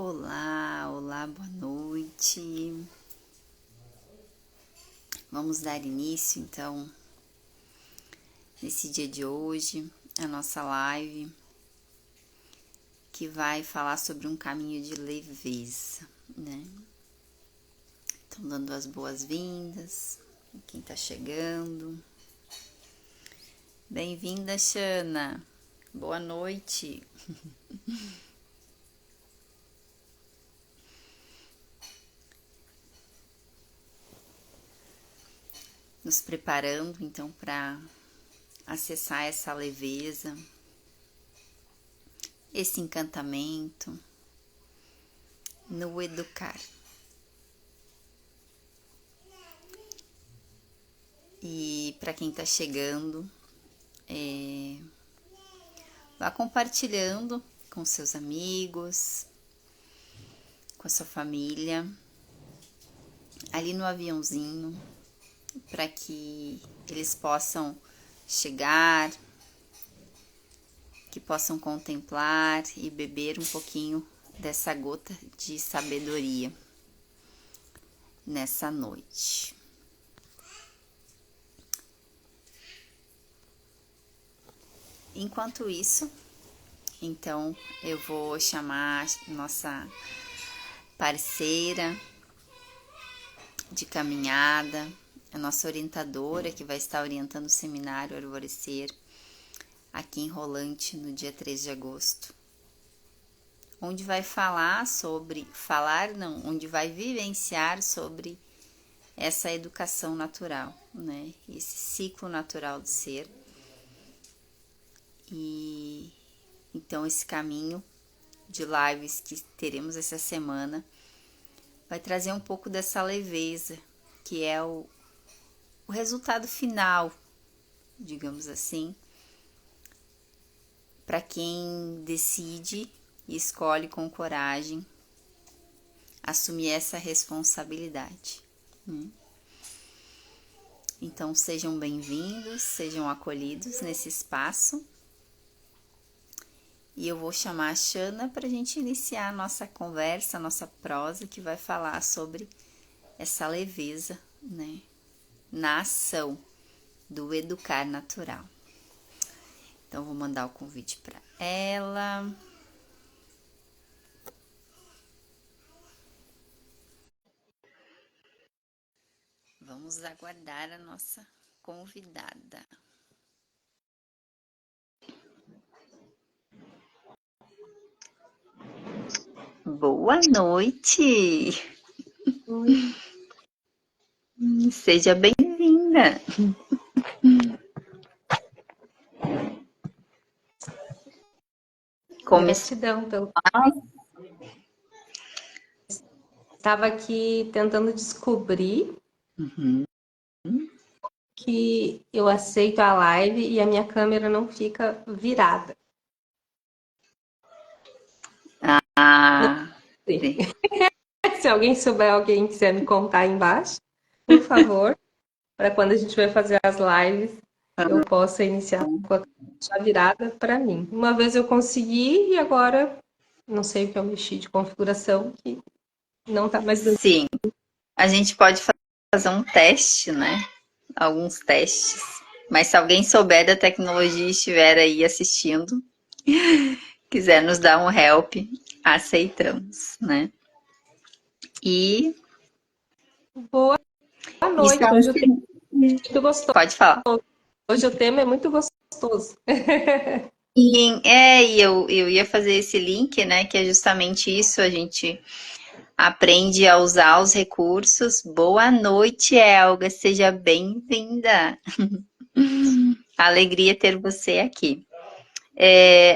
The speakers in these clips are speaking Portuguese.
Olá, olá, boa noite. Vamos dar início, então, nesse dia de hoje, a nossa live, que vai falar sobre um caminho de leveza, né? Então, dando as boas-vindas a quem tá chegando. Bem-vinda, Xana. Boa noite. Nos preparando, então, para acessar essa leveza, esse encantamento no educar. E para quem está chegando, vá compartilhando com seus amigos, com a sua família, ali no aviãozinho, para que eles possam chegar, que possam contemplar e beber um pouquinho dessa gota de sabedoria nessa noite. Enquanto isso, então eu vou chamar nossa parceira de caminhada, a nossa orientadora que vai estar orientando o seminário Arvorecer aqui em Rolante no dia 3 de agosto, onde vai onde vai vivenciar sobre essa educação natural, né? Esse ciclo natural do ser. E então esse caminho de lives que teremos essa semana vai trazer um pouco dessa leveza, que é o resultado final, digamos assim, para quem decide e escolhe com coragem assumir essa responsabilidade. Então sejam bem-vindos, sejam acolhidos nesse espaço. E eu vou chamar a Xana para a gente iniciar a nossa conversa, a nossa prosa, que vai falar sobre essa leveza, né, na ação do educar natural. Então, vou mandar o convite para ela. Vamos aguardar a nossa convidada. Boa noite! Oi. Seja bem-vinda! Gratidão pelo. Estava aqui tentando descobrir que eu aceito a live e a minha câmera não fica virada. Sim. Se alguém souber, alguém quiser me contar aí embaixo, por favor, para quando a gente vai fazer as lives, eu possa iniciar com a câmera virada para mim. Uma vez eu consegui e agora não sei o que eu mexi de configuração que não está mais dando. Sim, a gente pode fazer um teste, né? Alguns testes. Mas se alguém souber da tecnologia e estiver aí assistindo, quiser nos dar um help, aceitamos, né? E Boa noite. Hoje o tema é muito gostoso. Pode falar. Hoje o tema é muito gostoso. E eu ia fazer esse link, né? Que é justamente isso, a gente aprende a usar os recursos. Boa noite, Elga, seja bem-vinda. Alegria ter você aqui.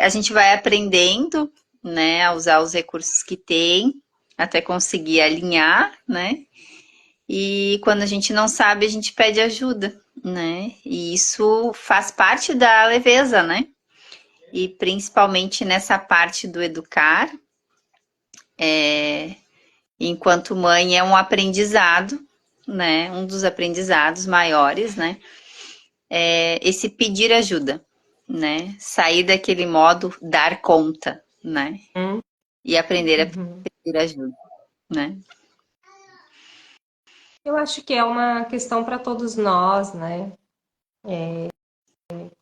A gente vai aprendendo, né, a usar os recursos que tem, até conseguir alinhar, né? E quando a gente não sabe, a gente pede ajuda, né? E isso faz parte da leveza, né? E principalmente nessa parte do educar, enquanto mãe é um aprendizado, né? Um dos aprendizados maiores, né? Esse pedir ajuda, né? Sair daquele modo dar conta, né? e aprender a Uhum. pedir ajuda, né? Eu acho que é uma questão para todos nós, né?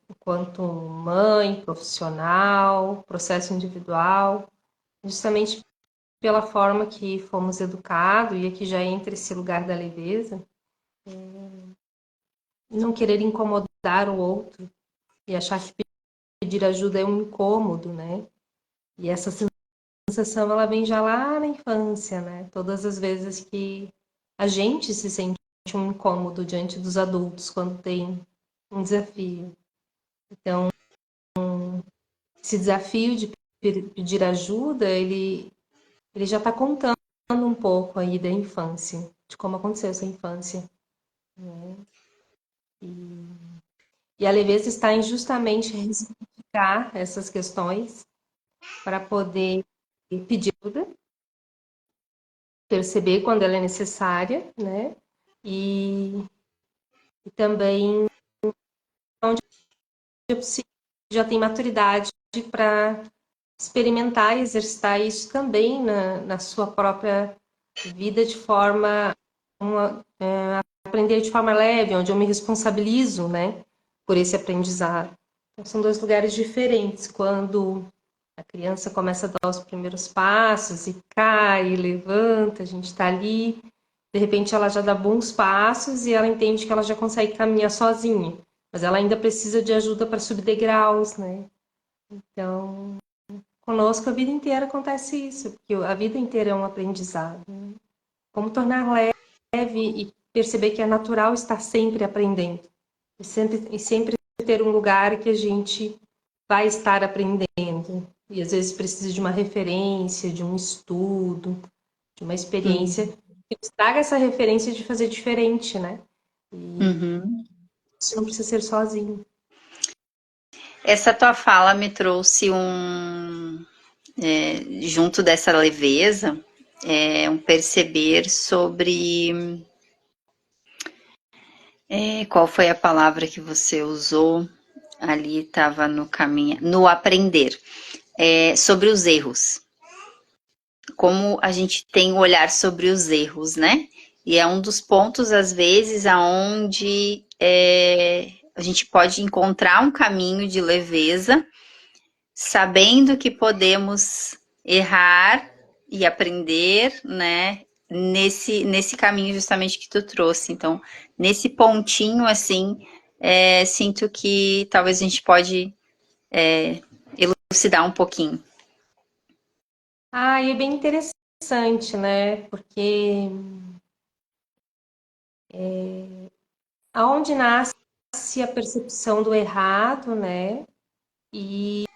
Enquanto mãe, profissional, processo individual, justamente pela forma que fomos educados, e aqui já entra esse lugar da leveza, não querer incomodar o outro e achar que pedir ajuda é um incômodo, né? E essa sensação, ela vem já lá na infância, né? Todas as vezes que a gente se sente um incômodo diante dos adultos quando tem um desafio. Então, esse desafio de pedir ajuda, ele já está contando um pouco aí da infância, de como aconteceu essa infância. Né? E a leveza está em justamente ressignificar essas questões para poder pedir ajuda, perceber quando ela é necessária, né? E também onde é possível, já tem maturidade para experimentar e exercitar isso também na sua própria vida de forma aprender de forma leve, onde eu me responsabilizo, né, por esse aprendizado. Então, são dois lugares diferentes. Quando a criança começa a dar os primeiros passos e cai, e levanta, a gente está ali, de repente ela já dá bons passos e ela entende que ela já consegue caminhar sozinha, mas ela ainda precisa de ajuda para subir degraus, né? Então, conosco a vida inteira acontece isso, porque a vida inteira é um aprendizado. Né? Como tornar leve e perceber que é natural estar sempre aprendendo. E sempre ter um lugar que a gente vai estar aprendendo. E às vezes precisa de uma referência, de um estudo, de uma experiência Uhum. que nos traga essa referência de fazer diferente, né? Uhum. Isso não precisa ser sozinho. Essa tua fala me trouxe junto dessa leveza, um perceber sobre qual foi a palavra que você usou ali, estava no caminho, no aprender, sobre os erros. Como a gente tem o olhar sobre os erros, né? E é um dos pontos, às vezes, aonde a gente pode encontrar um caminho de leveza, sabendo que podemos errar e aprender, né? Nesse caminho justamente que tu trouxe. Então, nesse pontinho, assim, sinto que talvez a gente pode elucidar um pouquinho. Ah, e é bem interessante, né? Porque aonde nasce a percepção do errado, né? E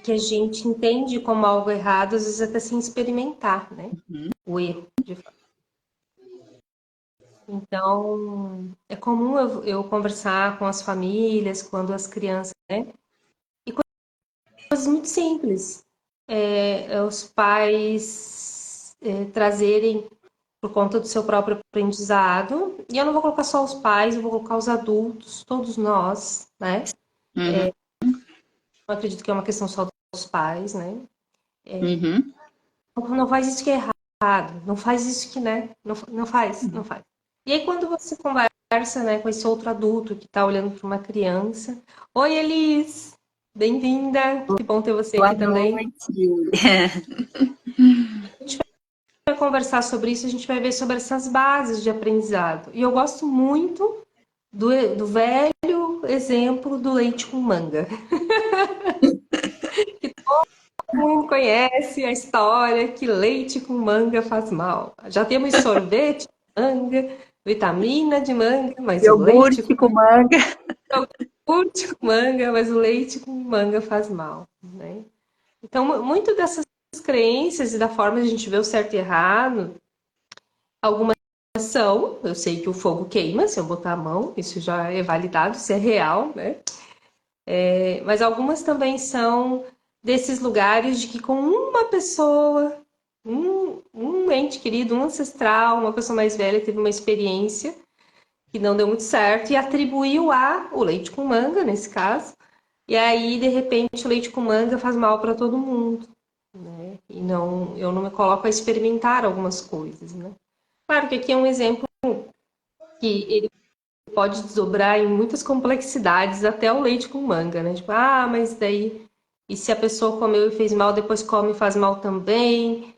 que a gente entende como algo errado, às vezes até sem experimentar, né? O erro, de fato. Então, é comum eu conversar com as famílias, quando as crianças, né? E coisas muito simples. Os pais trazerem por conta do seu próprio aprendizado. E eu não vou colocar só os pais, eu vou colocar os adultos, todos nós, né? Uhum, Não acredito que é uma questão só dos pais, né? uhum, Não faz isso que é errado, não faz isso que, né? Não faz, não faz. E aí quando você conversa, né, com esse outro adulto que está olhando para uma criança, oi Elis, bem-vinda, que bom ter você boa aqui também. noite. A gente vai conversar sobre isso, a gente vai ver sobre essas bases de aprendizado. E eu gosto muito do velho exemplo do leite com manga. Todo mundo conhece a história que leite com manga faz mal. Já temos sorvete de manga, vitamina de manga, mas o leite Iogurte com manga. iogurte com manga, mas o leite com manga faz mal, né? Então, muito dessas crenças e da forma de a gente ver o certo e errado, algumas são, eu sei que o fogo queima se eu botar a mão, isso já é validado, isso é real, né? Mas algumas também são desses lugares de que com uma pessoa, um ente querido, um ancestral, uma pessoa mais velha teve uma experiência que não deu muito certo e atribuiu o leite com manga, nesse caso, e aí, de repente, o leite com manga faz mal para todo mundo. né? E não, eu não me coloco a experimentar algumas coisas, né? Claro que aqui é um exemplo que ele pode desdobrar em muitas complexidades, até o leite com manga, né? Tipo, mas daí, e se a pessoa comeu e fez mal, depois come e faz mal também?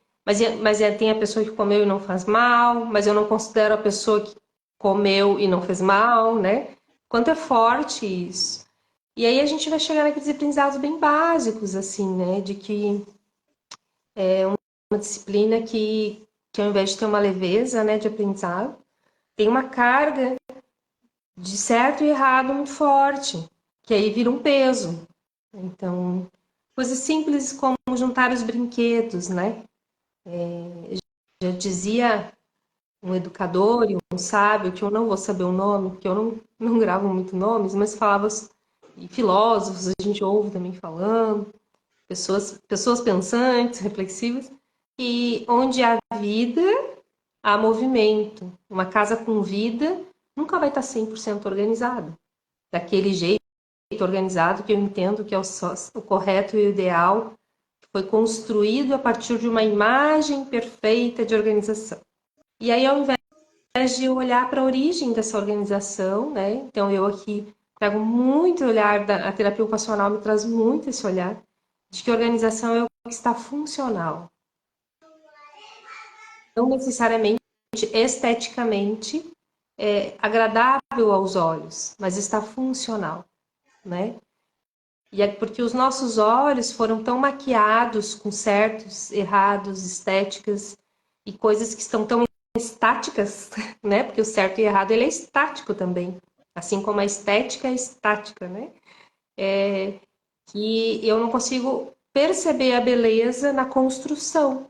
Tem a pessoa que comeu e não faz mal, mas eu não considero a pessoa que comeu e não fez mal, né? Quanto é forte isso. E aí a gente vai chegar naqueles aprendizados bem básicos, assim, né? De que é uma disciplina que ao invés de ter uma leveza, né, de aprendizado, tem uma carga de certo e errado muito forte, que aí vira um peso. Então, coisas simples como juntar os brinquedos, né? Já dizia um educador e um sábio, que eu não vou saber o nome, porque eu não gravo muito nomes, mas falava, e filósofos, a gente ouve também falando, pessoas pensantes, reflexivas, e onde há vida, há movimento. Uma casa com vida nunca vai estar 100% organizada. Daquele jeito organizado que eu entendo que é o correto e o ideal, que foi construído a partir de uma imagem perfeita de organização. E aí, ao invés de eu olhar para a origem dessa organização, né? Então, eu aqui trago muito olhar, a terapia ocupacional me traz muito esse olhar, de que a organização é o que está funcional. Não necessariamente esteticamente agradável aos olhos, mas está funcional, né? E é porque os nossos olhos foram tão maquiados com certos, errados, estéticas e coisas que estão tão estáticas, né? Porque o certo e errado ele é estático também, assim como a estética é estática, né? Que eu não consigo perceber a beleza na construção,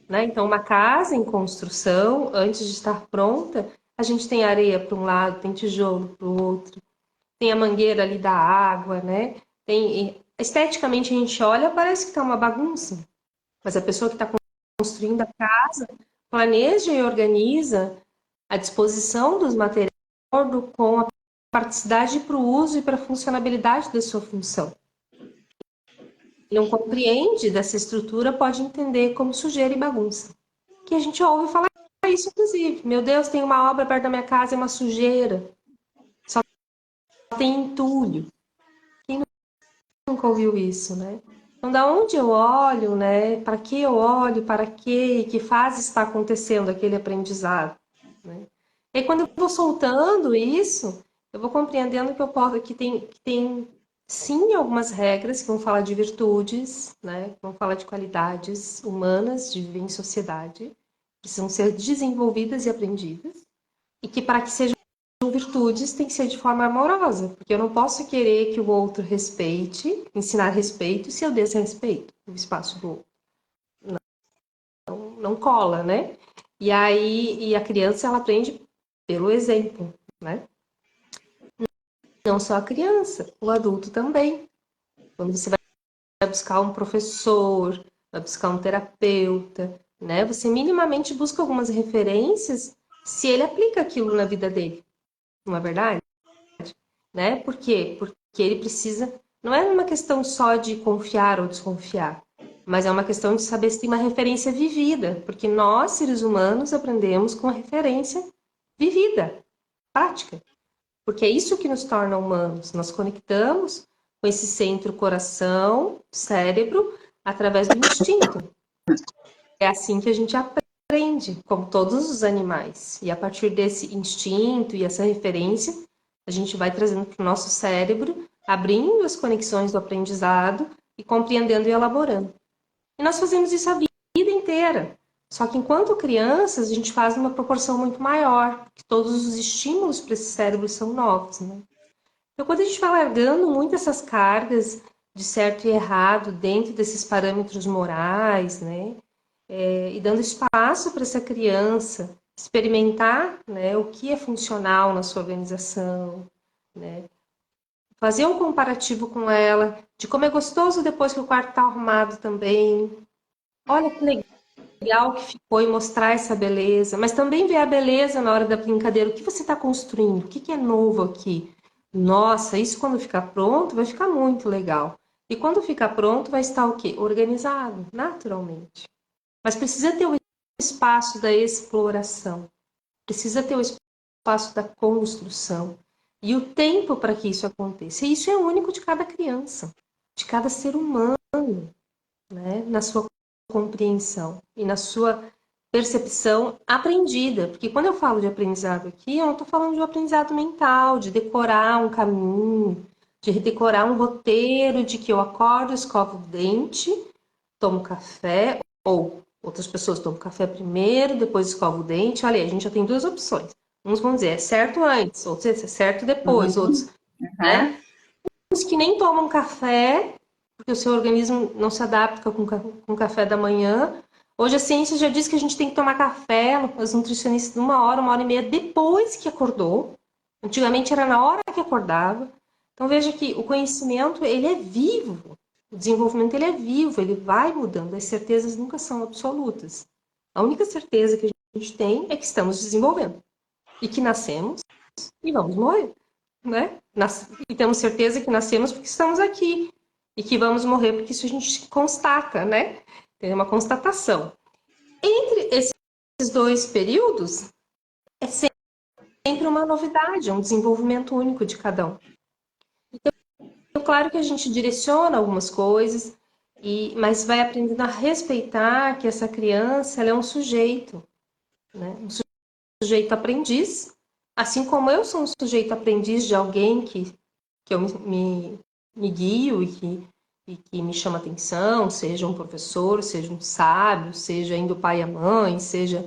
né? Então, uma casa em construção, antes de estar pronta, a gente tem areia para um lado, tem tijolo para o outro, tem a mangueira ali da água, né? Esteticamente a gente olha, parece que está uma bagunça, mas a pessoa que está construindo a casa planeja e organiza a disposição dos materiais de acordo com a praticidade para o uso e para a funcionabilidade da sua função. Não compreende dessa estrutura pode entender como sujeira e bagunça. Que a gente ouve falar isso, inclusive. Meu Deus, tem uma obra perto da minha casa, é uma sujeira. Só tem entulho. Quem nunca ouviu isso, né? Então, da onde eu olho, né? Para que eu olho, para que, que fase está acontecendo aquele aprendizado, né? E aí, quando eu vou soltando isso, eu vou compreendendo que eu posso, que tem sim algumas regras que vão falar de virtudes, né? Que vão falar de qualidades humanas de viver em sociedade, precisam ser desenvolvidas e aprendidas, e que para que sejam virtudes tem que ser de forma amorosa, porque eu não posso querer que o outro respeite, ensinar respeito, se eu desrespeito o espaço do outro. Não cola, né? E aí, a criança, ela aprende pelo exemplo, né? Não só a criança, o adulto também. Quando você vai buscar um professor, vai buscar um terapeuta, né? Você minimamente busca algumas referências se ele aplica aquilo na vida dele, não é verdade? Né? Por quê? Porque ele precisa. Não é uma questão só de confiar ou desconfiar, mas é uma questão de saber se tem uma referência vivida, porque nós, seres humanos, aprendemos com a referência vivida, prática, porque é isso que nos torna humanos. Nós conectamos com esse centro coração, cérebro, através do instinto. É assim que a gente aprende, como todos os animais. E a partir desse instinto e essa referência, a gente vai trazendo para o nosso cérebro, abrindo as conexões do aprendizado e compreendendo e elaborando. E nós fazemos isso a vida inteira. Só que enquanto crianças, a gente faz numa proporção muito maior, porque todos os estímulos para esse cérebro são novos, né? Então, quando a gente vai largando muito essas cargas de certo e errado dentro desses parâmetros morais, né? E dando espaço para essa criança experimentar, né, o que é funcional na sua organização, né? Fazer um comparativo com ela, de como é gostoso depois que o quarto está arrumado também. Olha que legal que ficou e mostrar essa beleza, mas também ver a beleza na hora da brincadeira. O que você está construindo? O que é novo aqui? Nossa, isso quando ficar pronto vai ficar muito legal. E quando ficar pronto, vai estar o quê? Organizado, naturalmente. Mas precisa ter o espaço da exploração. Precisa ter o espaço da construção. E o tempo para que isso aconteça. E isso é único de cada criança, de cada ser humano, né? Na sua compreensão e na sua percepção aprendida. Porque quando eu falo de aprendizado aqui, eu não estou falando de um aprendizado mental, de decorar um caminho, de decorar um roteiro de que eu acordo, escovo o dente, tomo café, ou outras pessoas tomam café primeiro, depois escovo o dente. Olha aí, a gente já tem duas opções. Uns vão dizer, é certo antes, outros é certo depois, outros, Uhum. né? Uns que nem tomam café, porque o seu organismo não se adapta com café da manhã. Hoje a ciência já diz que a gente tem que tomar café, os nutricionistas, 1 hora e meia depois que acordou. Antigamente era na hora que acordava. Então veja que o conhecimento, ele é vivo. O desenvolvimento, ele é vivo, ele vai mudando. As certezas nunca são absolutas. A única certeza que a gente tem é que estamos desenvolvendo. E que nascemos e vamos morrer, né? E temos certeza que nascemos porque estamos aqui. E que vamos morrer porque isso a gente constata, né? Tem uma constatação. Entre esses dois períodos, é sempre uma novidade, é um desenvolvimento único de cada um. Então, claro que a gente direciona algumas coisas, mas vai aprendendo a respeitar que essa criança ela é um sujeito, né? Um sujeito aprendiz, assim como eu sou um sujeito aprendiz de alguém que eu me guio e que me chama atenção, seja um professor, seja um sábio, seja ainda o pai e a mãe, seja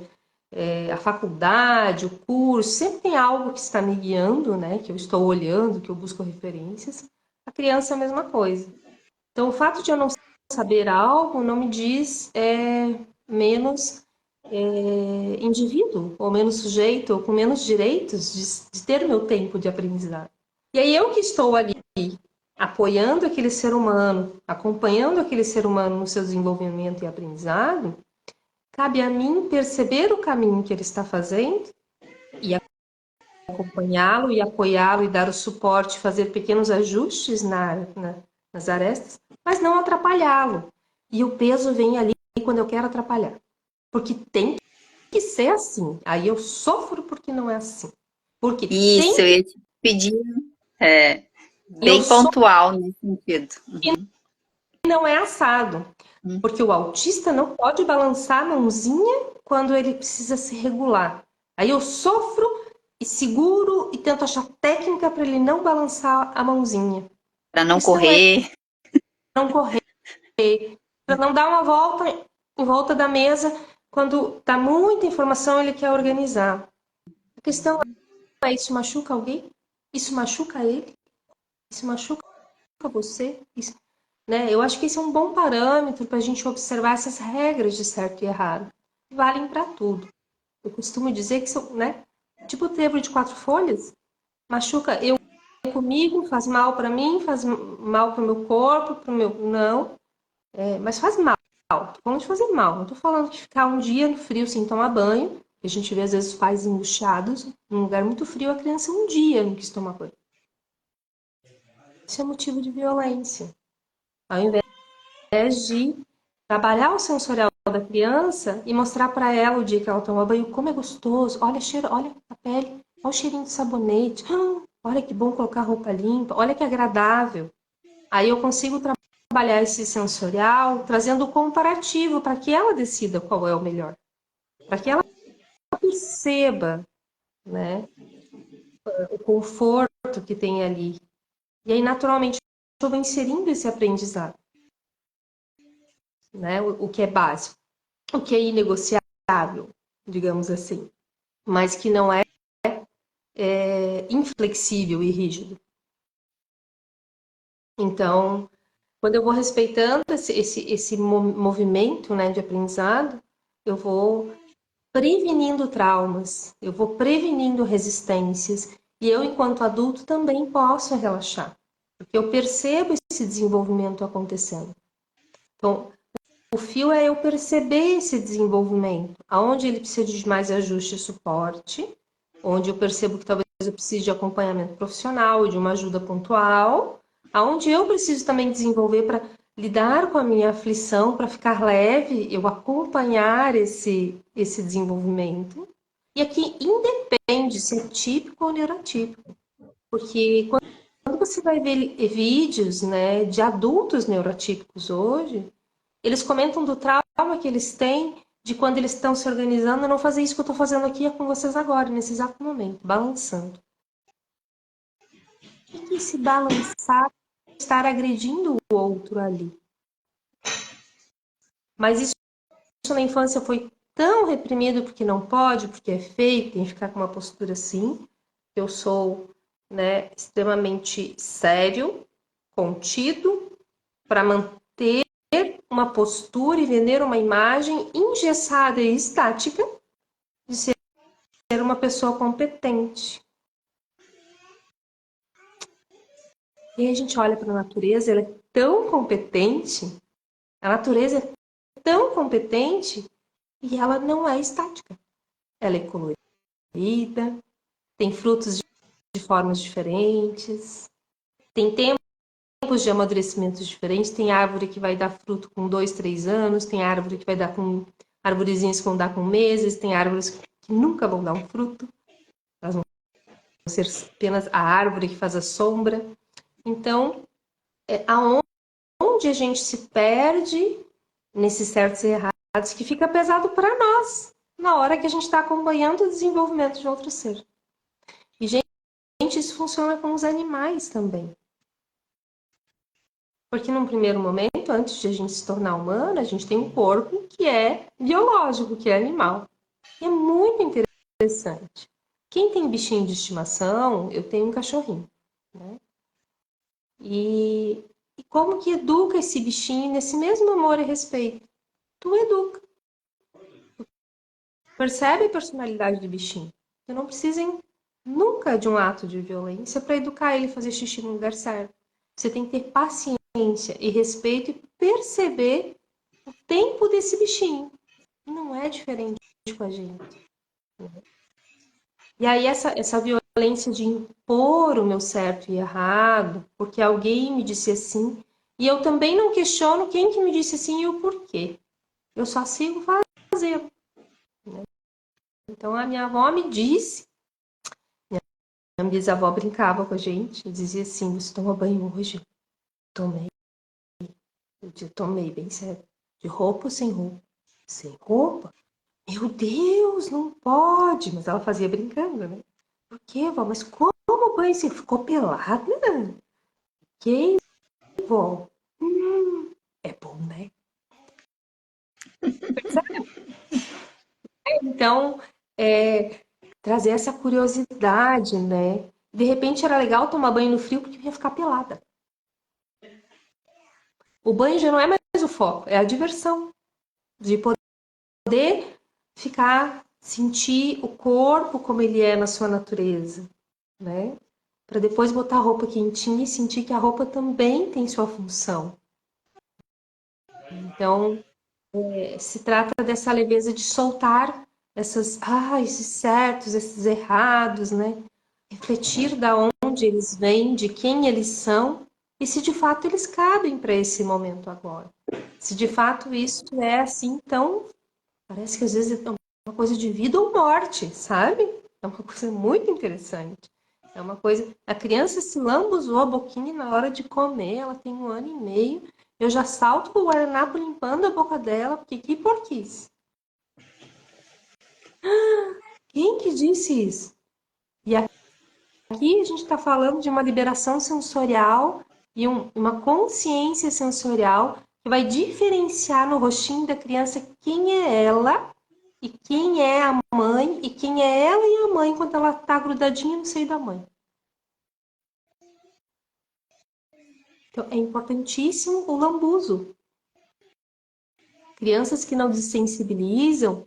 a faculdade, o curso, sempre tem algo que está me guiando, né? Que eu estou olhando, que eu busco referências. A criança é a mesma coisa. Então, o fato de eu não saber algo não me diz menos indivíduo, ou menos sujeito, ou com menos direitos de ter meu tempo de aprendizado. E aí eu que estou ali apoiando aquele ser humano, acompanhando aquele ser humano no seu desenvolvimento e aprendizado, cabe a mim perceber o caminho que ele está fazendo e acompanhá-lo e apoiá-lo e dar o suporte, fazer pequenos ajustes nas arestas, mas não atrapalhá-lo. E o peso vem ali quando eu quero atrapalhar. Porque tem que ser assim. Aí eu sofro porque não é assim. Porque Isso, tem eu que... ia te pedir, é, E eu bem sofro pontual nesse sentido. porque não é assado. Uhum. Porque o autista não pode balançar a mãozinha quando ele precisa se regular. Aí eu sofro e seguro e tento achar técnica para ele não balançar a mãozinha. Para A não questão é correr. não correr, para não dar uma volta em volta da mesa quando dá muita informação ele quer organizar. A questão é, isso machuca alguém? Isso machuca ele? Isso machuca você? Isso, né? Eu acho que esse é um bom parâmetro para a gente observar essas regras de certo e errado. Valem para tudo. Eu costumo dizer que são, né? Tipo o trevo de 4 folhas, machuca eu comigo, faz mal para mim, faz mal para o meu corpo, para o meu. Não, mas faz mal. Tô falando de fazer mal. Não tô falando de ficar um dia no frio sem tomar banho. A gente vê, às vezes, pais angustiados num lugar muito frio, a criança um dia não quis tomar banho. Isso é motivo de violência. Ao invés de trabalhar o sensorial da criança e mostrar para ela o dia que ela toma banho, como é gostoso. Olha, cheiro, olha a pele, olha o cheirinho de sabonete. Olha que bom colocar roupa limpa, olha que agradável. Aí eu consigo trabalhar esse sensorial, trazendo o comparativo para que ela decida qual é o melhor. Para que ela perceba, né, o conforto que tem ali. E aí, naturalmente, eu vou inserindo esse aprendizado, né, o que é básico, o que é inegociável, digamos assim, mas que não é inflexível e rígido. Então, quando eu vou respeitando esse movimento, né, de aprendizado, eu vou prevenindo traumas, eu vou prevenindo resistências, e eu, enquanto adulto, também posso relaxar, porque eu percebo esse desenvolvimento acontecendo. Então, o fio é eu perceber esse desenvolvimento, aonde ele precisa de mais ajuste e suporte, onde eu percebo que talvez eu precise de acompanhamento profissional, de uma ajuda pontual, Aonde eu preciso também desenvolver para lidar com a minha aflição, para ficar leve, eu acompanhar esse desenvolvimento. E aqui independe se é típico ou neurotípico, porque quando você vai ver vídeos, né, de adultos neurotípicos hoje, eles comentam do trauma que eles têm de quando eles estão se organizando, não fazer isso que eu estou fazendo aqui com vocês agora, nesse exato momento, balançando. O que esse balançar estar agredindo o outro ali? Mas isso na infância foi tão reprimido porque não pode, porque é feio, tem que ficar com uma postura assim. Eu sou, né, extremamente sério, contido, para manter uma postura e vender uma imagem engessada e estática de ser uma pessoa competente. E aí a gente olha para a natureza, ela é tão competente, a natureza é tão competente e ela não é estática. Ela é colorida, tem frutos de formas diferentes, tem tempos de amadurecimento diferentes, tem árvore que vai dar fruto com 2, 3 anos, tem árvore que vai dar com arvorezinhas que vão dar com meses, tem árvores que nunca vão dar um fruto, elas vão ser apenas a árvore que faz a sombra. Então, aonde a gente se perde nesses certos e errados que fica pesado para nós, na hora que a gente está acompanhando o desenvolvimento de outro ser. E, gente, isso funciona com os animais também. Porque num primeiro momento, antes de a gente se tornar humana, a gente tem um corpo que é biológico, que é animal. E é muito interessante. Quem tem bichinho de estimação, eu tenho um cachorrinho, né? E como que educa esse bichinho nesse mesmo amor e respeito? Tu educa. Percebe a personalidade do bichinho. Tu não precisa nunca de um ato de violência para educar ele a fazer xixi no lugar certo. Você tem que ter paciência e respeito e perceber o tempo desse bichinho. Não é diferente com a gente. E aí essa violência de impor o meu certo e errado, porque alguém me disse assim, e eu também não questiono quem que me disse assim e o porquê. Eu só sigo fazendo. Então a minha avó me disse, minha bisavó brincava com a gente e dizia assim, você tomou banho hoje? Tomei. Eu tomei, bem sério. De roupa ou sem roupa? Sem roupa? Meu Deus, não pode. Mas ela fazia brincando, né? Por quê, vó? Mas como banho? Você ficou pelada? Que, vó? É bom, né? Então, trazer essa curiosidade, né? De repente era legal tomar banho no frio porque ia ficar pelada. O banho já não é mais o foco, é a diversão. De poder ficar, sentir o corpo como ele é na sua natureza, né? Para depois botar a roupa quentinha e sentir que a roupa também tem sua função. Então, se trata dessa leveza de soltar esses certos, esses errados, né? Refletir da onde eles vêm, de quem eles são e se de fato eles cabem para esse momento agora. Se de fato isso é assim, então parece que às vezes é uma coisa de vida ou morte, sabe? É uma coisa muito interessante. É uma coisa. A criança se lambuzou a boquinha na hora de comer, ela tem 1 ano e meio. Eu já salto com o guardanapo limpando a boca dela, porque que porquis. Quem que disse isso? E aqui a gente está falando de uma liberação sensorial e uma consciência sensorial que vai diferenciar no rostinho da criança quem é ela e quem é a mãe e quem é ela e a mãe quando ela está grudadinha no seio da mãe. Então, é importantíssimo o lambuzo. Crianças que não desensibilizam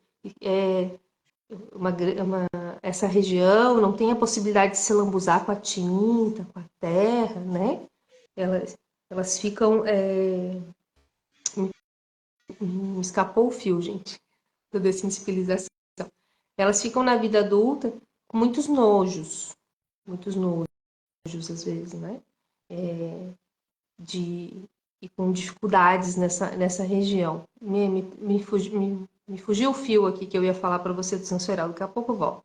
essa região, não tem a possibilidade de se lambuzar com a tinta, com a terra, né? Elas ficam... Me escapou o fio, gente, da dessensibilização. Elas ficam na vida adulta com muitos nojos às vezes, né? e com dificuldades nessa região. Me fugiu o fio aqui que eu ia falar para você do sensorial, daqui a pouco eu volto.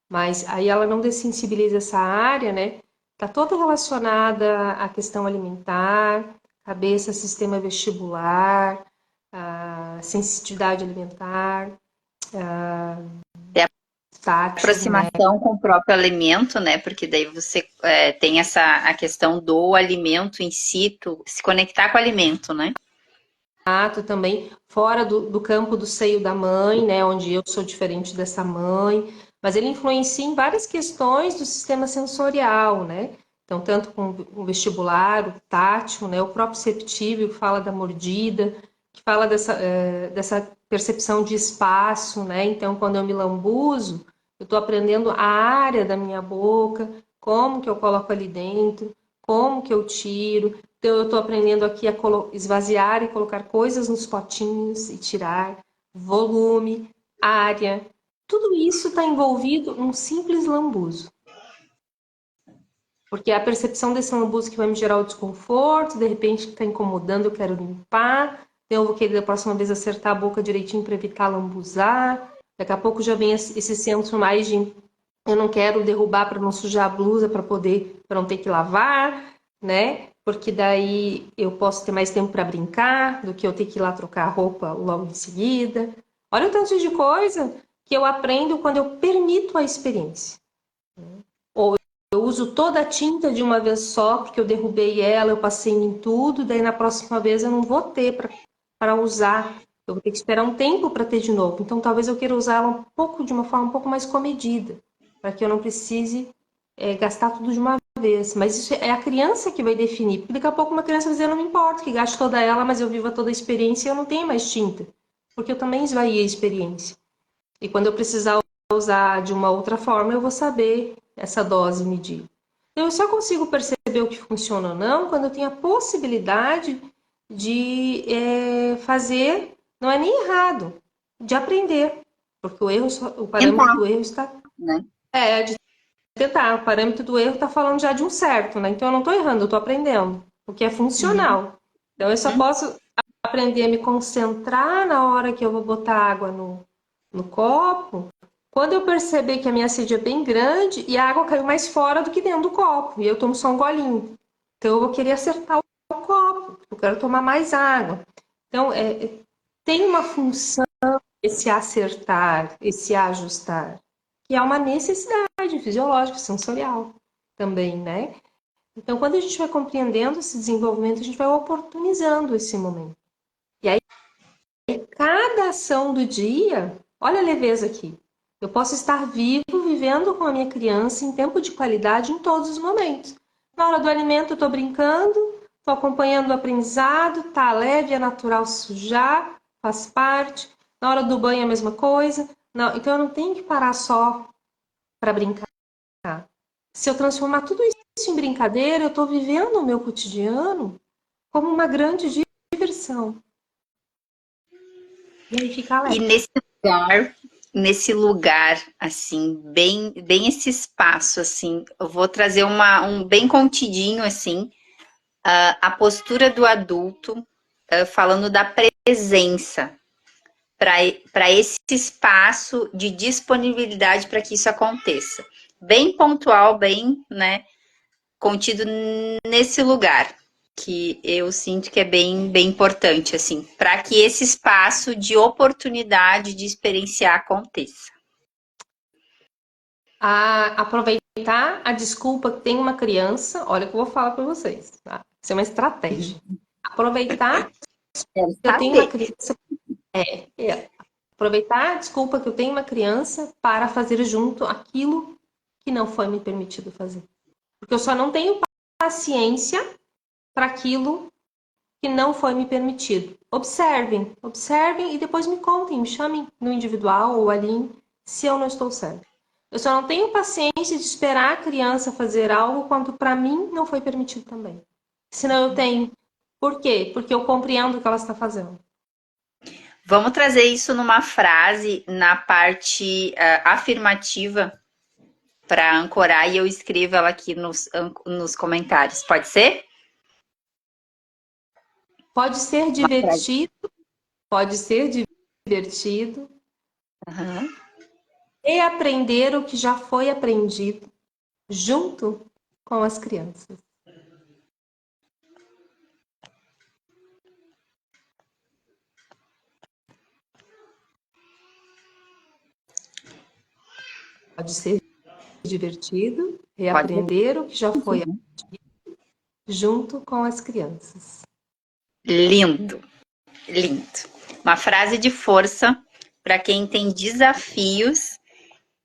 Mas aí ela não dessensibiliza essa área, né? Está toda relacionada à questão alimentar, cabeça, sistema vestibular, a sensitividade alimentar, É a tátil, né? aproximação com o próprio alimento, né? Porque daí você tem a questão do alimento em si, se conectar com o alimento, né? Tato também, fora do campo do seio da mãe, né? Onde eu sou diferente dessa mãe, mas ele influencia em várias questões do sistema sensorial, né? Então, tanto com o vestibular, o tátil, né? O proprioceptivo, que fala da mordida, que fala dessa percepção de espaço, né? Então, quando eu me lambuzo, eu estou aprendendo a área da minha boca, como que eu coloco ali dentro, como que eu tiro. Então, eu estou aprendendo aqui a esvaziar e colocar coisas nos potinhos e tirar, volume, área. Tudo isso está envolvido num simples lambuzo. Porque é a percepção desse lambuzo que vai me gerar o desconforto, de repente está incomodando, eu quero limpar, então eu vou querer da próxima vez acertar a boca direitinho para evitar lambuzar. Daqui a pouco já vem esse centro mais de eu não quero derrubar para não sujar a blusa para não ter que lavar, né? Porque daí eu posso ter mais tempo para brincar do que eu ter que ir lá trocar a roupa logo em seguida. Olha o tanto de coisa que eu aprendo quando eu permito a experiência. Eu uso toda a tinta de uma vez só, porque eu derrubei ela, eu passei em tudo, daí na próxima vez eu não vou ter para usar. Eu vou ter que esperar um tempo para ter de novo. Então talvez eu queira usá-la de uma forma um pouco mais comedida, para que eu não precise gastar tudo de uma vez. Mas isso é a criança que vai definir. Porque daqui a pouco uma criança vai dizer, não me importa que gaste toda ela, mas eu viva toda a experiência e eu não tenho mais tinta. Porque eu também esvaí a experiência. E quando eu precisar usar de uma outra forma, eu vou saber essa dose medir. Eu só consigo perceber o que funciona ou não quando eu tenho a possibilidade de fazer, não é nem errado, de aprender. Porque o parâmetro Tentar, do erro está. né? De tentar. O parâmetro do erro está falando já de um certo, né? Então eu não estou errando, eu estou aprendendo. O que é Uhum. funcional. Então eu só posso aprender a me concentrar na hora que eu vou botar água no copo, quando eu perceber que a minha sede é bem grande e a água caiu mais fora do que dentro do copo, e eu tomo só um golinho. Então eu vou querer acertar o copo, eu quero tomar mais água. Então, tem uma função esse acertar, esse ajustar, que é uma necessidade fisiológica, sensorial também, né? Então, quando a gente vai compreendendo esse desenvolvimento, a gente vai oportunizando esse momento. E aí, cada ação do dia, olha a leveza aqui. Eu posso estar vivo, vivendo com a minha criança em tempo de qualidade em todos os momentos. Na hora do alimento, eu estou brincando, estou acompanhando o aprendizado, tá leve, é natural sujar, faz parte. Na hora do banho, a mesma coisa. Não, então, eu não tenho que parar só para brincar. Se eu transformar tudo isso em brincadeira, eu estou vivendo o meu cotidiano como uma grande diversão. E aí fica E leve. nesse lugar, assim, bem esse espaço, assim, eu vou trazer um bem contidinho, assim, a postura do adulto, falando da presença, para esse espaço de disponibilidade para que isso aconteça. Bem pontual, bem, né, contido nesse lugar, que eu sinto que é bem importante, assim, para que esse espaço de oportunidade de experienciar aconteça. A aproveitar a desculpa que tem uma criança, olha o que eu vou falar para vocês, tá? Isso é uma estratégia. Aproveitar Quero que eu tenho uma saber. criança, aproveitar a desculpa que eu tenho uma criança para fazer junto aquilo que não foi me permitido fazer. Porque eu só não tenho paciência para aquilo que não foi me permitido. Observem, observem e depois me contem, me chamem no individual ou ali se eu não estou certo. Eu só não tenho paciência de esperar a criança fazer algo quando para mim não foi permitido também. Senão eu tenho. Por quê? Porque eu compreendo o que ela está fazendo. Vamos trazer isso numa frase na parte afirmativa para ancorar e eu escrevo ela aqui nos comentários. Pode ser? Pode ser Uma frase. divertido, pode ser divertido, Aham. reaprender o que já foi aprendido junto com as crianças. Pode ser divertido, Pode repetir. reaprender o que já foi aprendido junto com as crianças. Lindo, lindo. Uma frase de força para quem tem desafios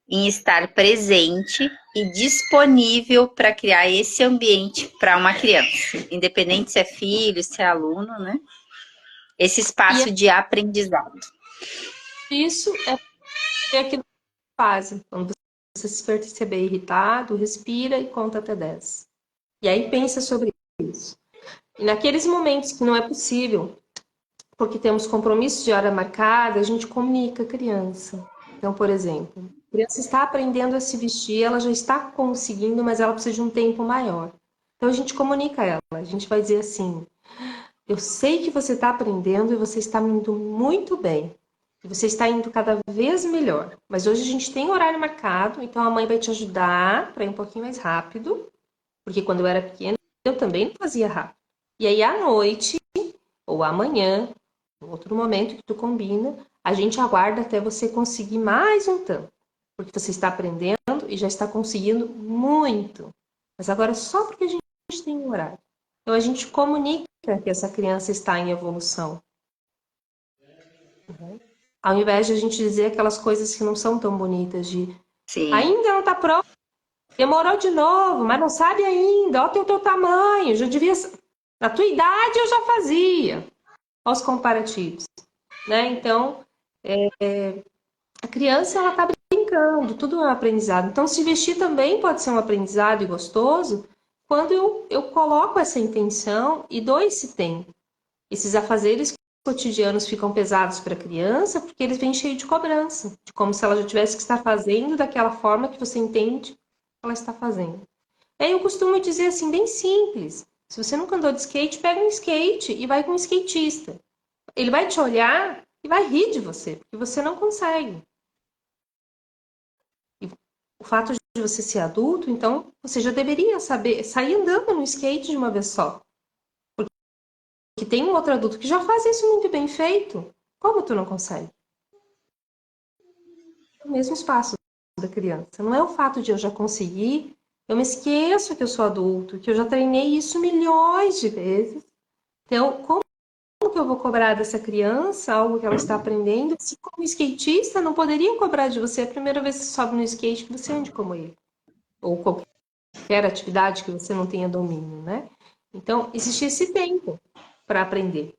em estar presente e disponível para criar esse ambiente para uma criança, independente se é filho, se é aluno, né? Esse E espaço de aprendizado. isso é aquilo que fazem. Quando você se perceber irritado, respira e conta até 10. E aí pensa sobre isso. E naqueles momentos que não é possível, porque temos compromissos de hora marcada, a gente comunica a criança. Então, por exemplo, a criança está aprendendo a se vestir, ela já está conseguindo, mas ela precisa de um tempo maior. Então, a gente comunica a ela. A gente vai dizer assim: eu sei que você está aprendendo e você está indo muito bem. E você está indo cada vez melhor. Mas hoje a gente tem horário marcado, então a mãe vai te ajudar para ir um pouquinho mais rápido. Porque quando eu era pequena, eu também não fazia rápido. E aí, à noite, ou amanhã, em outro momento que tu combina, a gente aguarda até você conseguir mais um tanto. Porque você está aprendendo e já está conseguindo muito. Mas agora só porque a gente tem um horário. Então a gente comunica que essa criança está em evolução. Ao invés de a gente dizer aquelas coisas que não são tão bonitas, de Sim. ainda não está pronto, demorou de novo, mas não sabe ainda, olha o teu tamanho, já devia. Na tua idade eu já fazia. Olha os comparativos. Né? Então, a criança ela está brincando, tudo é um aprendizado. Então, se vestir também pode ser um aprendizado e gostoso quando eu coloco essa intenção e dou esse tempo. Esses afazeres cotidianos ficam pesados para a criança porque eles vêm cheios de cobrança, de como se ela já tivesse que estar fazendo daquela forma que você entende que ela está fazendo. Aí eu costumo dizer assim, bem simples. Se você nunca andou de skate, pega um skate e vai com um skatista. Ele vai te olhar e vai rir de você, porque você não consegue. E o fato de você ser adulto, então, você já deveria saber sair andando no skate de uma vez só. Porque tem um outro adulto que já faz isso muito bem feito. Como tu não consegue? É o mesmo espaço da criança. Não é o fato de eu já conseguir, eu me esqueço que eu sou adulto, que eu já treinei isso milhões de vezes. Então, como que eu vou cobrar dessa criança algo que ela está aprendendo? Se como skatista, não poderia cobrar de você a primeira vez que você sobe no skate que você ande como ele. Ou qualquer atividade que você não tenha domínio, né? Então, existe esse tempo para aprender.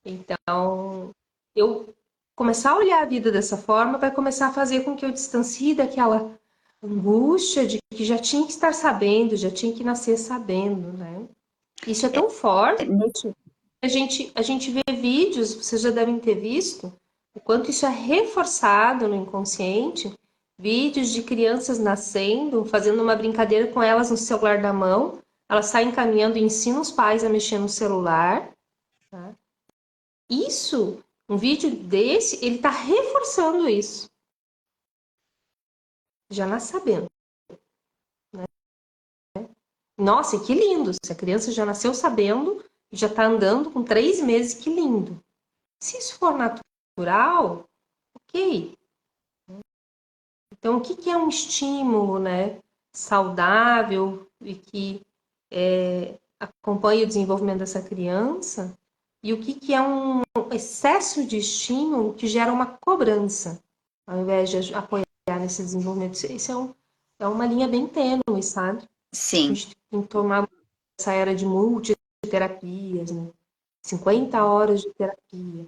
Então, eu começar a olhar a vida dessa forma vai começar a fazer com que eu distancie daquela angústia de que já tinha que estar sabendo, já tinha que nascer sabendo, né? Isso é tão forte. A gente vê vídeos, vocês já devem ter visto, o quanto isso é reforçado no inconsciente. Vídeos de crianças nascendo, fazendo uma brincadeira com elas no celular da mão, elas saem caminhando e ensinam os pais a mexer no celular. Tá? Isso, um vídeo desse, ele está reforçando isso. Já nasce sabendo. Nossa, que lindo! Se a criança já nasceu sabendo e já está andando com 3 meses, que lindo. Se isso for natural, ok. Então, o que é um estímulo, né, saudável e que acompanha o desenvolvimento dessa criança? E o que é um excesso de estímulo que gera uma cobrança, ao invés de apoiar nesse desenvolvimento? Isso é uma linha bem tênue, sabe? A Sim. gente tem que tomar essa era de multiterapias, né? 50 horas de terapia.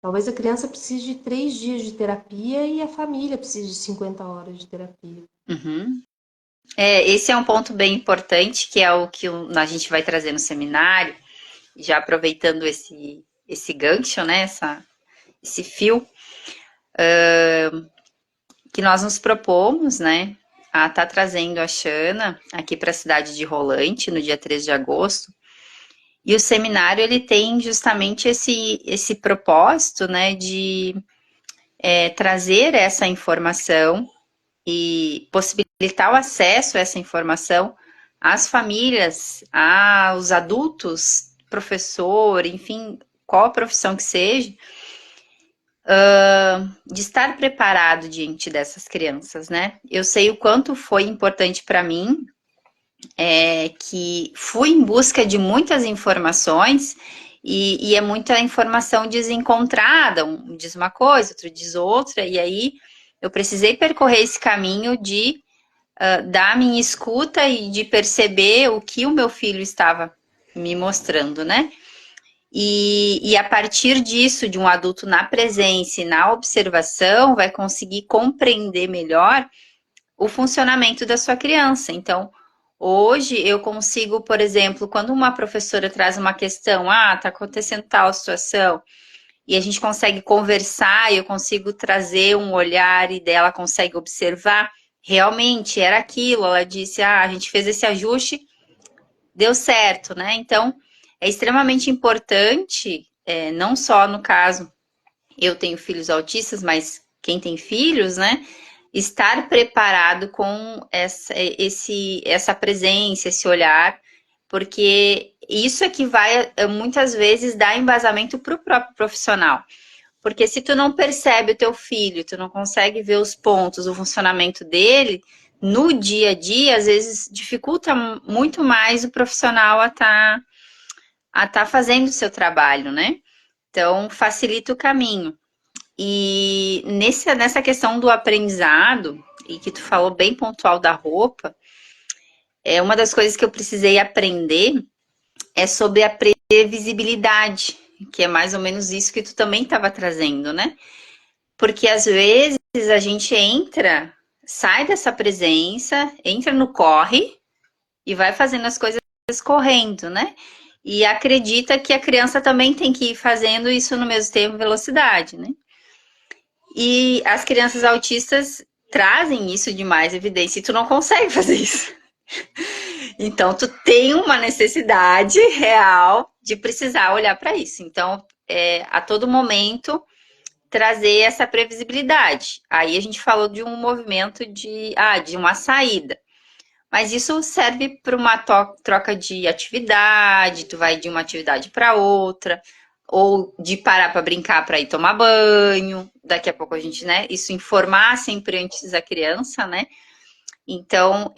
Talvez a criança precise de 3 dias de terapia e a família precise de 50 horas de terapia. Uhum. Esse é um ponto bem importante, que é o que a gente vai trazer no seminário, já aproveitando esse gancho, né? Esse fio, que nós nos propomos, né? A estar trazendo a Xana aqui para a cidade de Rolante, no dia 3 de agosto. E o seminário, ele tem justamente esse propósito, né, de trazer essa informação e possibilitar o acesso a essa informação às famílias, aos adultos, professor, enfim, qual a profissão que seja, de estar preparado diante dessas crianças, né? Eu sei o quanto foi importante para mim, que fui em busca de muitas informações e é muita informação desencontrada, um diz uma coisa, outro diz outra, e aí eu precisei percorrer esse caminho de da minha escuta e de perceber o que o meu filho estava me mostrando, né? E a partir disso, de um adulto na presença e na observação, vai conseguir compreender melhor o funcionamento da sua criança. Então, hoje eu consigo, por exemplo, quando uma professora traz uma questão, tá acontecendo tal situação, e a gente consegue conversar, eu consigo trazer um olhar e dela consegue observar, realmente era aquilo, ela disse, a gente fez esse ajuste, deu certo, né? Então, é extremamente importante, não só no caso, eu tenho filhos autistas, mas quem tem filhos, né? Estar preparado com essa presença, esse olhar, porque isso é que vai muitas vezes dar embasamento para o próprio profissional. Porque se tu não percebe o teu filho, tu não consegue ver os pontos, o funcionamento dele, no dia a dia, às vezes dificulta muito mais o profissional a tá fazendo o seu trabalho, né? Então, facilita o caminho. E nessa questão do aprendizado, e que tu falou bem pontual da roupa, uma das coisas que eu precisei aprender é sobre a previsibilidade, que é mais ou menos isso que tu também estava trazendo, né? Porque às vezes a gente entra, sai dessa presença, entra no corre e vai fazendo as coisas correndo, né? E acredita que a criança também tem que ir fazendo isso no mesmo tempo, velocidade, né? E as crianças autistas trazem isso de mais evidência e tu não consegue fazer isso. Então, tu tem uma necessidade real de precisar olhar para isso. Então, a todo momento, trazer essa previsibilidade. Aí a gente falou de um movimento de uma saída. Mas isso serve para uma troca de atividade, tu vai de uma atividade para outra, ou de parar para brincar para ir tomar banho. Daqui a pouco a gente, né? Isso informar sempre antes a criança, né? Então,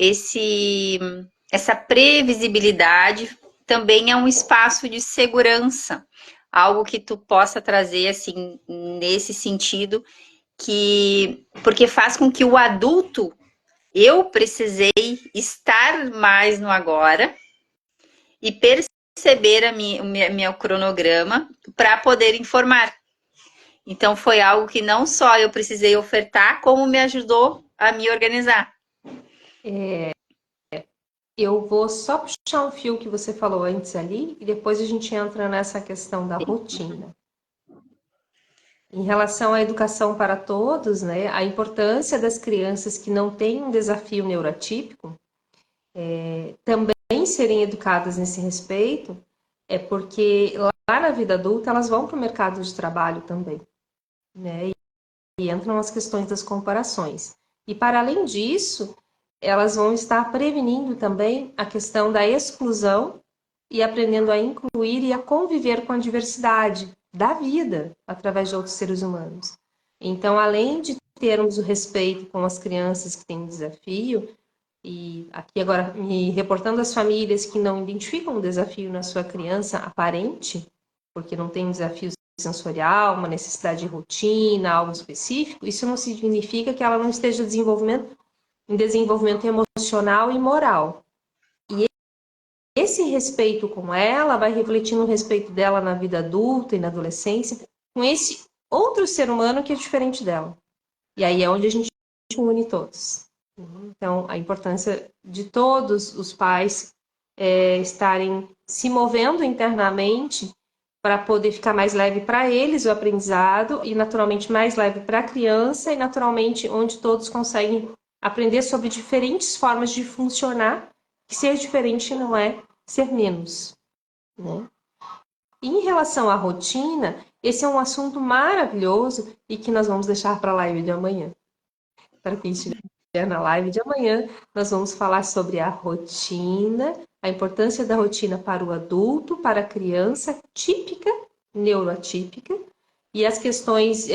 essa previsibilidade também é um espaço de segurança, algo que tu possa trazer assim nesse sentido porque faz com que o adulto eu precisei estar mais no agora e perceber meu cronograma para poder informar. Então foi algo que não só eu precisei ofertar, como me ajudou a me organizar. Eu vou só puxar um fio que você falou antes ali, e depois a gente entra nessa questão da rotina. Em relação à educação para todos, né, a importância das crianças que não têm um desafio neurotípico também serem educadas nesse respeito, é porque lá na vida adulta elas vão para o mercado de trabalho também, né, e entram as questões das comparações. E para além disso, elas vão estar prevenindo também a questão da exclusão e aprendendo a incluir e a conviver com a diversidade da vida através de outros seres humanos. Então, além de termos o respeito com as crianças que têm desafio, e aqui agora me reportando às famílias que não identificam um desafio na sua criança aparente, porque não tem um desafio sensorial, uma necessidade de rotina, algo específico, isso não significa que ela não esteja em desenvolvimento emocional e moral. E esse respeito com ela vai refletir no respeito dela na vida adulta e na adolescência, com esse outro ser humano que é diferente dela. E aí é onde a gente une todos. Então, a importância de todos os pais estarem se movendo internamente para poder ficar mais leve para eles o aprendizado e, naturalmente, mais leve para a criança e, naturalmente, onde todos conseguem aprender sobre diferentes formas de funcionar, que ser diferente não é ser menos, né? Em relação à rotina, esse é um assunto maravilhoso e que nós vamos deixar para a live de amanhã. Para quem estiver na live de amanhã, nós vamos falar sobre a rotina, a importância da rotina para o adulto, para a criança típica, neuroatípica, e as questões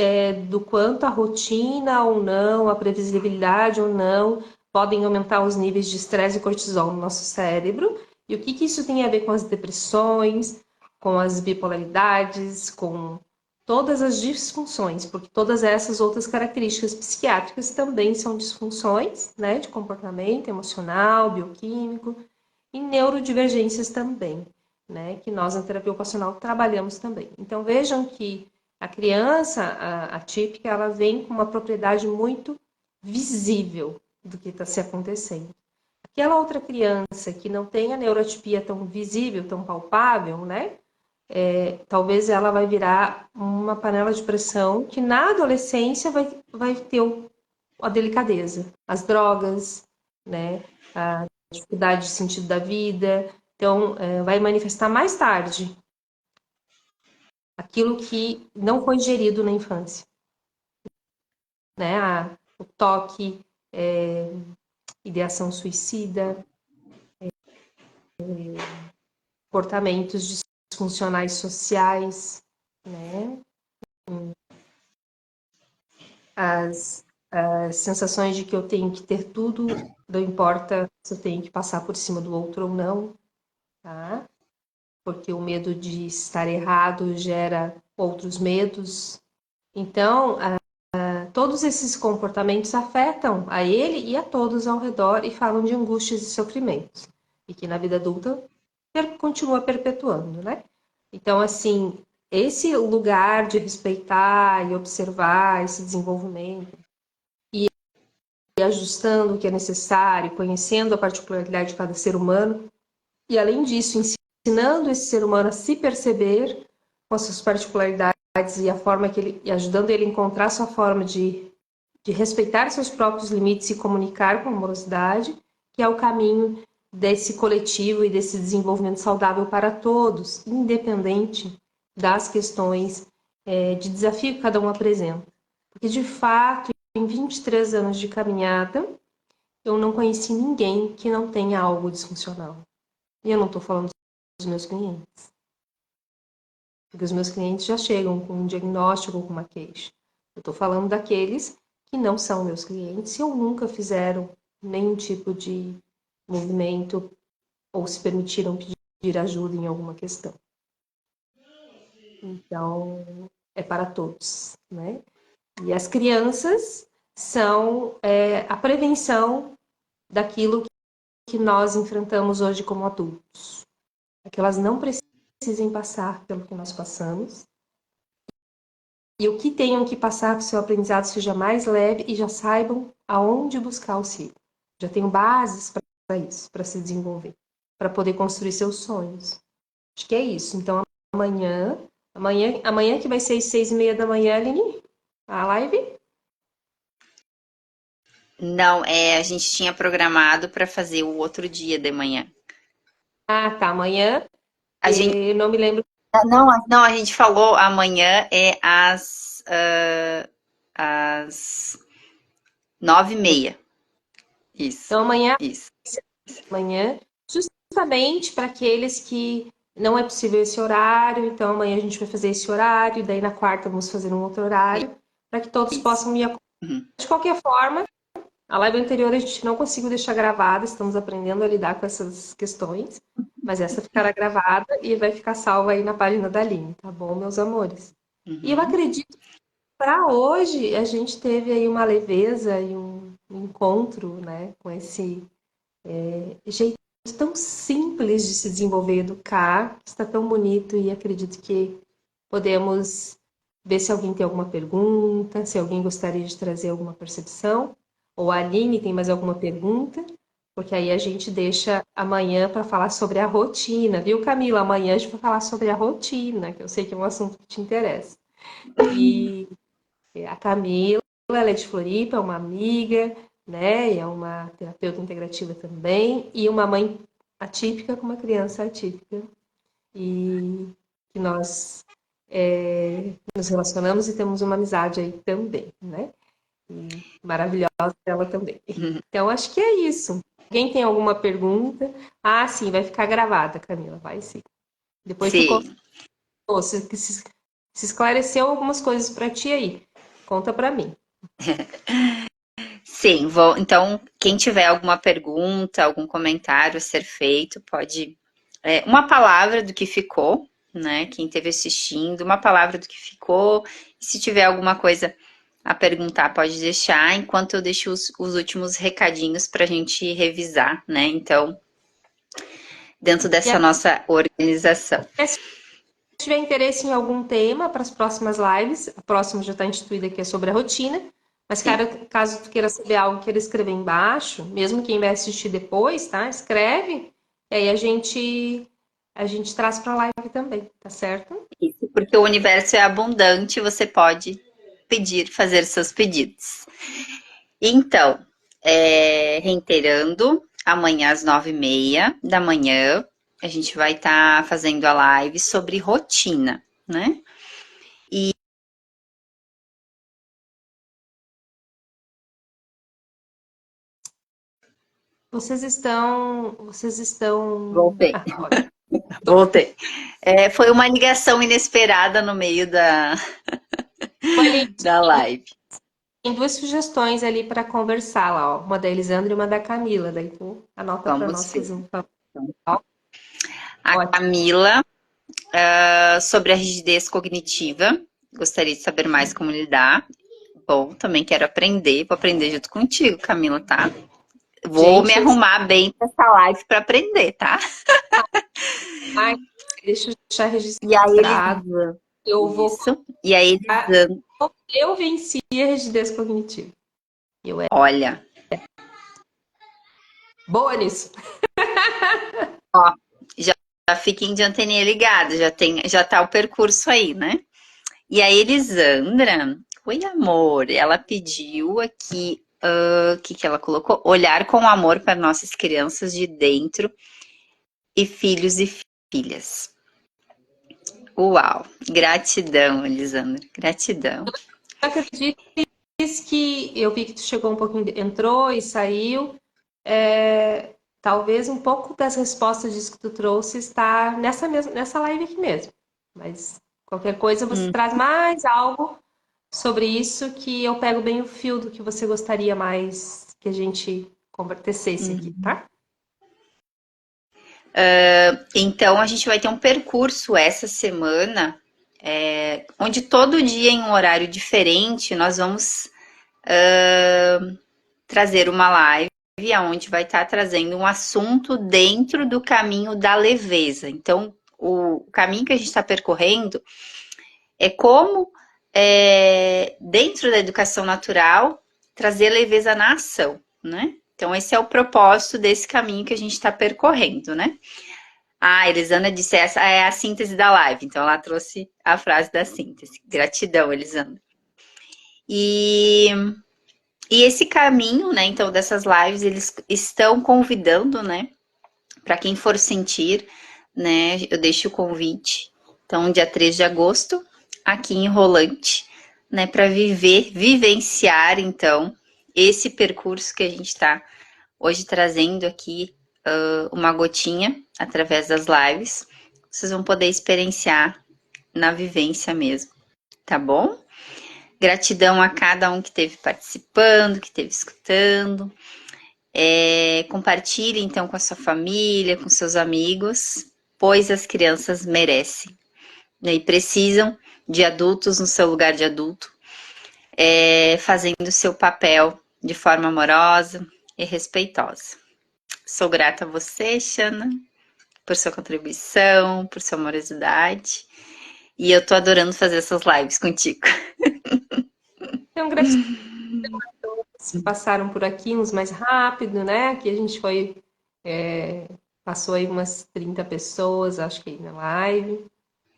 do quanto a rotina ou não, a previsibilidade ou não, podem aumentar os níveis de estresse e cortisol no nosso cérebro, e o que isso tem a ver com as depressões, com as bipolaridades, com todas as disfunções, porque todas essas outras características psiquiátricas também são disfunções, né, de comportamento emocional, bioquímico e neurodivergências também, né, que nós na terapia ocupacional trabalhamos também. Então vejam que a criança atípica, ela vem com uma propriedade muito visível do que está se acontecendo. Aquela outra criança que não tem a neuroatipia tão visível, tão palpável, né, talvez ela vai virar uma panela de pressão que na adolescência vai ter a delicadeza, as drogas, né, a dificuldade de sentido da vida. Então, vai manifestar mais tarde aquilo que não foi gerido na infância, né? O toque, ideação suicida, comportamentos disfuncionais sociais, né? As sensações de que eu tenho que ter tudo, não importa se eu tenho que passar por cima do outro ou não, tá? Porque o medo de estar errado gera outros medos. Então, todos esses comportamentos afetam a ele e a todos ao redor e falam de angústias e sofrimentos. E que na vida adulta continua perpetuando, né? Então, assim, esse lugar de respeitar e observar esse desenvolvimento e ajustando o que é necessário, conhecendo a particularidade de cada ser humano, e além disso, ensinando esse ser humano a se perceber com as suas particularidades e a forma que ele, e ajudando ele a encontrar sua forma de respeitar seus próprios limites e comunicar com amorosidade, que é o caminho desse coletivo e desse desenvolvimento saudável para todos, independente das questões de desafio que cada um apresenta. Porque, de fato, em 23 anos de caminhada, eu não conheci ninguém que não tenha algo disfuncional. E eu não estou falando dos meus clientes. Porque os meus clientes já chegam com um diagnóstico ou com uma queixa. Eu estou falando daqueles que não são meus clientes ou nunca fizeram nenhum tipo de movimento ou se permitiram pedir ajuda em alguma questão. Então, é para todos, né? E as crianças são a prevenção daquilo que nós enfrentamos hoje como adultos. É que elas não precisem passar pelo que nós passamos. E o que tenham que passar para o seu aprendizado seja mais leve e já saibam aonde buscar auxílio. Já tenham bases para isso, para se desenvolver, para poder construir seus sonhos. Acho que é isso. Então, amanhã que vai ser às 6:30 da manhã, Aline, a live? Não, a gente tinha programado para fazer o outro dia de manhã. Ah, tá, amanhã. A gente, Eu não me lembro. não, a gente falou amanhã às 9:30. Isso, Então, isso. amanhã, justamente para aqueles que não é possível esse horário, então amanhã a gente vai fazer esse horário, daí na quarta vamos fazer um outro horário, para que todos Isso. possam me acompanhar. Uhum. De qualquer forma, a live anterior a gente não conseguiu deixar gravada, estamos aprendendo a lidar com essas questões, mas essa ficará gravada e vai ficar salva aí na página da Aline, tá bom, meus amores? E eu Uhum. acredito que para hoje a gente teve aí uma leveza e um encontro, né, com esse jeito tão simples de se desenvolver e educar, que está tão bonito e acredito que podemos ver se alguém tem alguma pergunta, se alguém gostaria de trazer alguma percepção, ou a Aline tem mais alguma pergunta, porque aí a gente deixa amanhã para falar sobre a rotina, viu, Camila? Amanhã a gente vai falar sobre a rotina, que eu sei que é um assunto que te interessa. E a Camila, ela é de Floripa, é uma amiga, né? E é uma terapeuta integrativa também, e uma mãe atípica com uma criança atípica. E que nós nos relacionamos e temos uma amizade aí também, né? E maravilhosa ela também. Então, acho que é isso. Alguém tem alguma pergunta? Ah, sim, vai ficar gravada, Camila, vai sim. Depois tu conta Sim, se esclareceu algumas coisas para ti aí. Conta para mim. sim, vou. Então, quem tiver alguma pergunta, algum comentário a ser feito, pode. Uma palavra do que ficou, né? Quem esteve assistindo, uma palavra do que ficou. E se tiver alguma coisa a perguntar, pode deixar, enquanto eu deixo os últimos recadinhos para a gente revisar, né? Então, dentro E dessa nossa organização. se tiver interesse em algum tema para as próximas lives, a próxima já está instituída aqui é sobre a rotina, mas Sim. caso tu queira saber algo, queira escrever embaixo, mesmo quem vai assistir depois, tá? Escreve, e aí a gente traz para a live também, tá certo? Isso, porque o universo é abundante, você pode pedir, fazer seus pedidos. Então, reiterando, amanhã às 9h30 da manhã, a gente vai estar fazendo a live sobre rotina, né? Vocês estão. Voltei. Ah, ótimo. Voltei. Foi uma ligação inesperada no meio da, Olha, da live. tem duas sugestões ali para conversar lá, ó. Uma da Elisandra e uma da Camila. Daí tu anota para Vamos nós ver. fazer um favor. A Ótimo. Camila, sobre a rigidez cognitiva. Gostaria de saber mais como lidar. Bom, também quero aprender. Vou aprender junto contigo, Camila, tá? Vou me Gente, arrumar bem para essa live para aprender, tá? ai, deixa eu deixar E a registrado. Elisângela. Eu vou. Isso. E a Elisângela. Eu venci a rigidez cognitiva. Eu era Olha, boa nisso. ó, já fiquem de anteninha ligada, já tá o percurso aí, né? E a Elisandra, oi amor, ela pediu aqui, o que que ela colocou? Olhar com amor para nossas crianças de dentro e filhos e filhas. Uau, gratidão, Elisandra, gratidão. Eu acredito que eu vi que tu chegou um pouquinho, entrou e saiu. Talvez um pouco das respostas disso que tu trouxe está nessa live aqui mesmo. Mas qualquer coisa você Hum. traz mais algo sobre isso que eu pego bem o fio do que você gostaria mais que a gente convertesse aqui, tá? Então a gente vai ter um percurso essa semana, onde todo dia em um horário diferente nós vamos trazer uma live onde vai estar trazendo um assunto dentro do caminho da leveza. Então, o caminho que a gente está percorrendo é como, dentro da educação natural, trazer leveza na ação, né? Então, esse é o propósito desse caminho que a gente está percorrendo, né? A Elisana disse essa é a síntese da live, então ela trouxe a frase da síntese. Gratidão, Elisana. E esse caminho, né, então, dessas lives, eles estão convidando, né, para quem for sentir, né, eu deixo o convite. Então, dia 3 de agosto, aqui em Rolante, né, para vivenciar, então, esse percurso que a gente está hoje trazendo aqui, uma gotinha, através das lives. Vocês vão poder experienciar na vivência mesmo, tá bom? Gratidão a cada um que esteve participando, que esteve escutando. Compartilhe então com a sua família, com seus amigos, pois as crianças merecem, né, e precisam de adultos no seu lugar de adulto, fazendo o seu papel de forma amorosa e respeitosa. Sou grata a você, Xana, por sua contribuição, por sua amorosidade. E eu tô adorando fazer essas lives contigo. Então, gratidão que passaram por aqui, uns mais rápido, né? Aqui a gente passou aí umas 30 pessoas, acho que aí na live.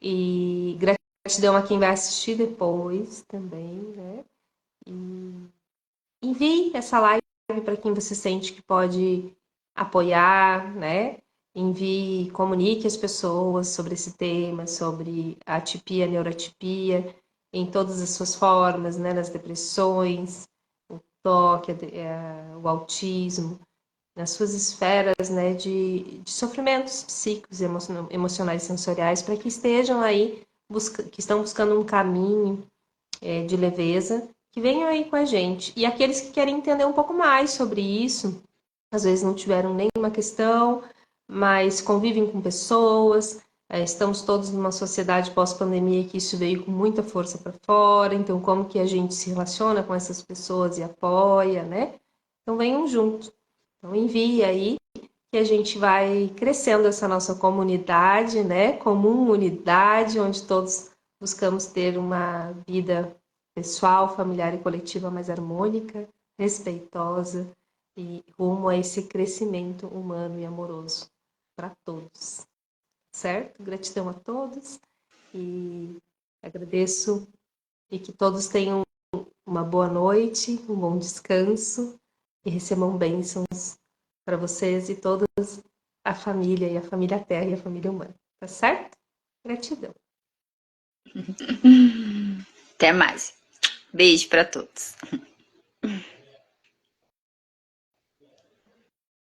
E gratidão a quem vai assistir depois também, né? E envie essa live para quem você sente que pode apoiar, né? envie, comunique as pessoas sobre esse tema, sobre a atipia, a neuroatipia, em todas as suas formas, né, nas depressões, o toque, o autismo, nas suas esferas, né, de sofrimentos psíquicos, emocionais e sensoriais, para que estejam aí, que estão buscando um caminho de leveza, que venham aí com a gente. E aqueles que querem entender um pouco mais sobre isso, às vezes não tiveram nenhuma questão, mas convivem com pessoas. Estamos todos numa sociedade pós-pandemia que isso veio com muita força para fora, então como que a gente se relaciona com essas pessoas e apoia, né? Então venham junto. Então envie aí que a gente vai crescendo essa nossa comunidade, né? Comum unidade, onde todos buscamos ter uma vida pessoal, familiar e coletiva mais harmônica, respeitosa e rumo a esse crescimento humano e amoroso para todos. Certo? Gratidão a todos e agradeço e que todos tenham uma boa noite, um bom descanso e recebam bênçãos para vocês e toda a família, e a família Terra e a família humana. Tá certo? Gratidão. Até mais. Beijo para todos.